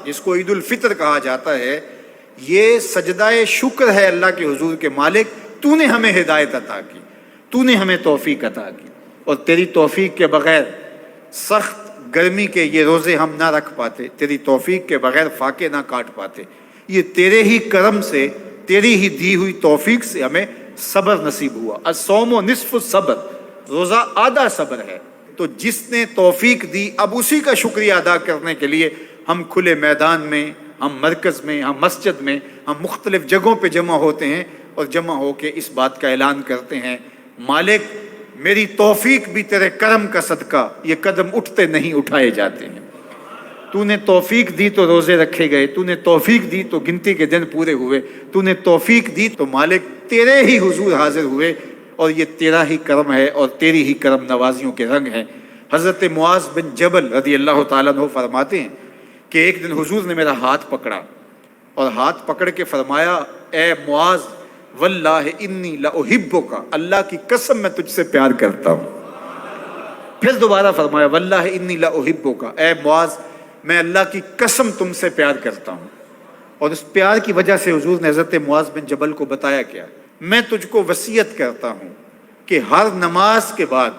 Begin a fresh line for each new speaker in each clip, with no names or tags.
جس کو عید الفطر کہا جاتا ہے، یہ سجدہ شکر ہے اللہ کے حضور کے مالک، تو نے ہمیں ہدایت عطا کی، تو نے ہمیں توفیق عطا کی، اور تیری توفیق کے بغیر سخت گرمی کے یہ روزے ہم نہ رکھ پاتے، تیری توفیق کے بغیر فاقے نہ کاٹ پاتے۔ یہ تیرے ہی کرم سے، تیری ہی دی ہوئی توفیق سے ہمیں صبر نصیب ہوا۔ الصوم نصف الصبر، روزہ آدھا صبر ہے۔ تو جس نے توفیق دی، اب اسی کا شکریہ ادا کرنے کے لیے ہم کھلے میدان میں، ہم مرکز میں، ہم مسجد میں، ہم مختلف جگہوں پہ جمع ہوتے ہیں اور جمع ہو کے اس بات کا اعلان کرتے ہیں، مالک میری توفیق بھی تیرے کرم کا صدقہ، یہ قدم اٹھتے نہیں اٹھائے جاتے ہیں۔ تو نے توفیق دی تو روزے رکھے گئے، تو نے توفیق دی تو گنتی کے دن پورے ہوئے، تو نے توفیق دی تو مالک تیرے ہی حضور حاضر ہوئے، اور یہ تیرا ہی کرم ہے اور تیری ہی کرم نوازیوں کے رنگ ہیں۔ حضرت معاذ بن جبل رضی اللہ تعالیٰ عنہ فرماتے ہیں کہ ایک دن حضور نے میرا ہاتھ پکڑا اور ہاتھ پکڑ کے فرمایا، اے معاذ واللہ انی لاحبک، اللہ کی قسم میں تجھ سے پیار کرتا ہوں۔ پھر دوبارہ فرمایا، واللہ انی لاحبک، اے معاذ میں اللہ کی قسم تم سے پیار کرتا ہوں۔ اور اس پیار کی وجہ سے حضور نے حضرت معاذ بن جبل کو بتایا کیا، میں تجھ کو وصیت کرتا ہوں کہ ہر نماز کے بعد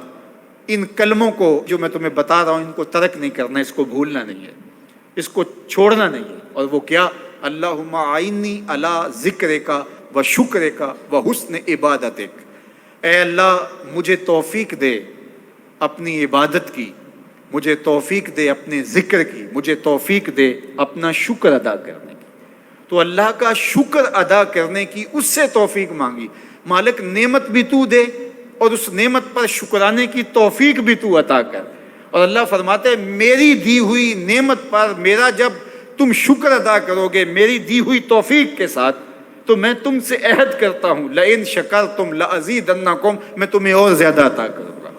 ان کلموں کو جو میں تمہیں بتا رہا ہوں ان کو ترک نہیں کرنا، اس کو بھولنا نہیں ہے، اس کو چھوڑنا نہیں ہے۔ اور وہ کیا؟ اللہم اعنی علی ذکرک و شکرک و حسن عبادتک، اے اللہ مجھے توفیق دے اپنی عبادت کی، مجھے توفیق دے اپنے ذکر کی، مجھے توفیق دے اپنا شکر ادا کرنے کی۔ تو اللہ کا شکر ادا کرنے کی اس سے توفیق مانگی، مالک نعمت بھی تو دے اور اس نعمت پر شکرانے کی توفیق بھی تو عطا کر۔ اور اللہ فرماتے ہیں میری دی ہوئی نعمت پر میرا جب تم شکر ادا کرو گے میری دی ہوئی توفیق کے ساتھ، تو میں تم سے عہد کرتا ہوں لئن شکرتم لازیدنکم، میں تمہیں اور زیادہ عطا کروں گا۔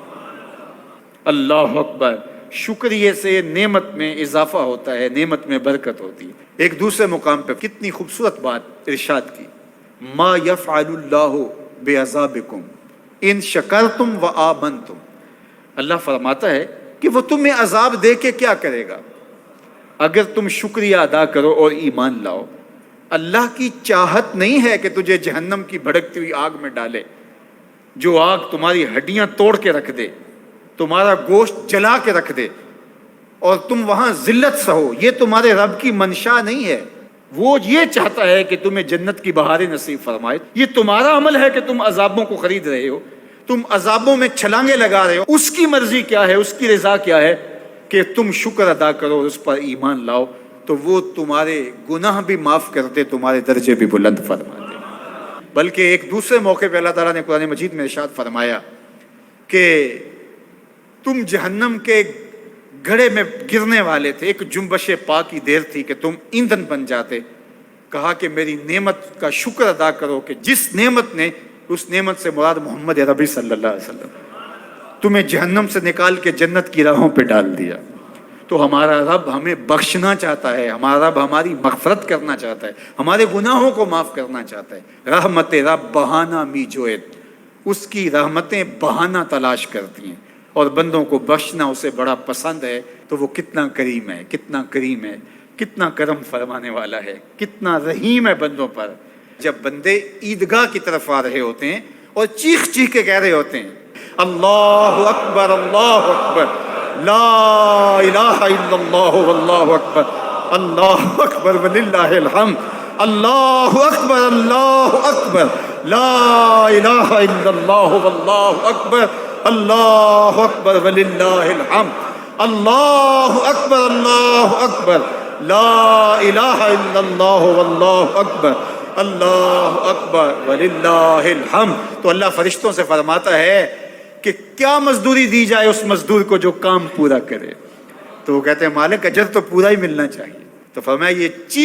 اللہ اکبر! شکریہ سے نعمت میں اضافہ ہوتا ہے، نعمت میں برکت ہوتی ہے۔ ایک دوسرے مقام پہ کتنی خوبصورت بات ارشاد کی، ما یفعل اللہ بعذابکم ان شکرتم و آمنتم، اللہ فرماتا ہے کہ وہ تمہیں عذاب دے کے کیا کرے گا اگر تم شکریہ ادا کرو اور ایمان لاؤ۔ اللہ کی چاہت نہیں ہے کہ تجھے جہنم کی بھڑکتی ہوئی آگ میں ڈالے، جو آگ تمہاری ہڈیاں توڑ کے رکھ دے، تمہارا گوشت جلا کے رکھ دے اور تم وہاں ذلت سہو، یہ تمہارے رب کی منشا نہیں ہے۔ وہ یہ چاہتا ہے کہ تمہیں جنت کی بہاریں نصیب فرمائے۔ یہ تمہارا عمل ہے کہ تم عذابوں کو خرید رہے ہو، تم عذابوں میں چھلانگے لگا رہے ہو۔ اس کی مرضی کیا ہے، اس کی رضا کیا ہے کہ تم شکر ادا کرو اور اس پر ایمان لاؤ، تو وہ تمہارے گناہ بھی معاف کرتے، تمہارے درجے بھی بلند فرماتے۔ بلکہ ایک دوسرے موقع پہ اللہ تعالیٰ نے قرآن مجید میں ارشاد فرمایا کہ تم جہنم کے گھڑے میں گرنے والے تھے، ایک جنبش پا کی دیر تھی کہ تم ایندھن بن جاتے۔ کہا کہ میری نعمت کا شکر ادا کرو کہ جس نعمت نے، اس نعمت سے مراد محمد عربی صلی اللہ علیہ وسلم، تمہیں جہنم سے نکال کے جنت کی راہوں پہ ڈال دیا۔ تو ہمارا رب ہمیں بخشنا چاہتا ہے، ہمارا رب ہماری مغفرت کرنا چاہتا ہے، ہمارے گناہوں کو معاف کرنا چاہتا ہے۔ رحمت رب بہانہ می جوید، اس کی رحمتیں بہانہ تلاش کرتی ہیں، اور بندوں کو بخشنا اسے بڑا پسند ہے۔ تو وہ کتنا کریم ہے، کتنا کریم ہے، کتنا کرم فرمانے والا ہے، کتنا رحیم ہے بندوں پر۔ جب بندے عیدگاہ کی طرف آ رہے ہوتے ہیں اور چیخ چیخ کے کہہ رہے ہوتے ہیں اللہ اکبر اللہ اکبر لا الہ الا اللہ واللہ اکبر اللہ اکبر وللہ الحمد، اللہ اکبر اللہ اکبر لا الہ الا اللہ واللہ اکبر اللہ اکبر وللہ الحمد، اللہ اکبر اللہ اکبر لا الہ الا اللہ واللہ اکبر اللہ اکبر وللہ الحمد۔ تو اللہ فرشتوں سے فرماتا ہے کہ کیا مزدوری دی جائے اس مزدور کو جو کام پورا کرے؟ تو وہ کہتے ہیں مالک اجر تو پورا ہی ملنا چاہیے۔ تو فرمایا یہ چیز